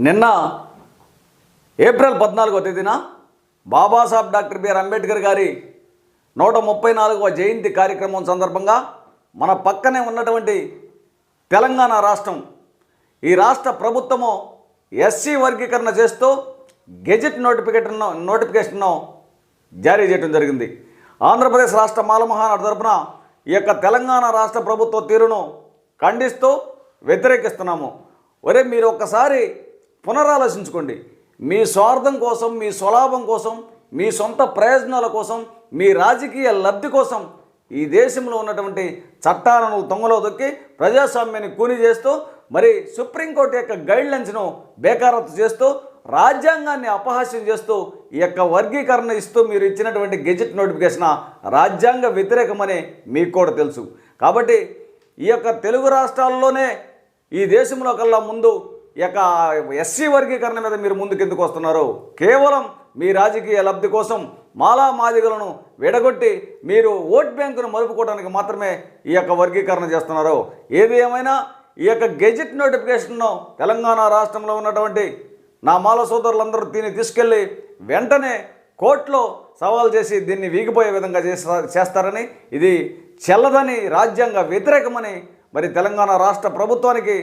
నిన్న ఏప్రిల్ 14వ తేదీన Babasaheb doctor BR Ambedkar గారి 134వ జయంతి కార్యక్రమం సందర్భంగా మన పక్కనే ఉన్నటువంటి తెలంగాణ రాష్ట్రం, ఈ రాష్ట్ర ప్రభుత్వము ఎస్సీ వర్గీకరణ చేస్తూ గెజెట్ నోటిఫికేషన్ను జారీ చేయడం జరిగింది. ఆంధ్రప్రదేశ్ రాష్ట్ర మాలమహానాడు తరపున ఈ యొక్క తెలంగాణ రాష్ట్ర ప్రభుత్వ తీరును ఖండిస్తూ వ్యతిరేకిస్తున్నాము. ఒరే, మీరు ఒక్కసారి పునరాలోచించుకోండి. మీ స్వార్థం కోసం, మీ స్వలాభం కోసం, మీ సొంత ప్రయోజనాల కోసం, మీ రాజకీయ లబ్ధి కోసం ఈ దేశంలో ఉన్నటువంటి చట్టాలను తొంగలో దొక్కి ప్రజాస్వామ్యాన్ని కూని చేస్తూ, మరి సుప్రీంకోర్టు యొక్క గైడ్లైన్స్ను బేఖారత్తు చేస్తూ, రాజ్యాంగాన్ని అపహాస్యం చేస్తూ ఈ యొక్క వర్గీకరణ ఇస్తూ మీరు ఇచ్చినటువంటి గెజెట్ నోటిఫికేషన్ రాజ్యాంగ వ్యతిరేకమని మీకు కూడా తెలుసు. కాబట్టి ఈ యొక్క తెలుగు రాష్ట్రాల్లోనే ఈ దేశంలో కల్లా ముందు ఈ యొక్క ఎస్సీ వర్గీకరణ మీద మీరు ముందుకెందుకు వస్తున్నారు? కేవలం మీ రాజకీయ లబ్ధి కోసం మాలా మాదిగలను విడగొట్టి మీరు ఓట్ బ్యాంకును మలుపుకోవడానికి మాత్రమే ఈ యొక్క వర్గీకరణ చేస్తున్నారు. ఏది ఏమైనా ఈ యొక్క గెజెట్ నోటిఫికేషన్ను తెలంగాణ రాష్ట్రంలో ఉన్నటువంటి నా మాల సోదరులందరూ దీన్ని తీసుకెళ్ళి వెంటనే కోర్టులో సవాల్ చేసి దీన్ని వీగిపోయే విధంగా చేస్తారని, ఇది చెల్లదని, రాజ్యాంగ వ్యతిరేకమని మరి తెలంగాణ రాష్ట్ర ప్రభుత్వానికి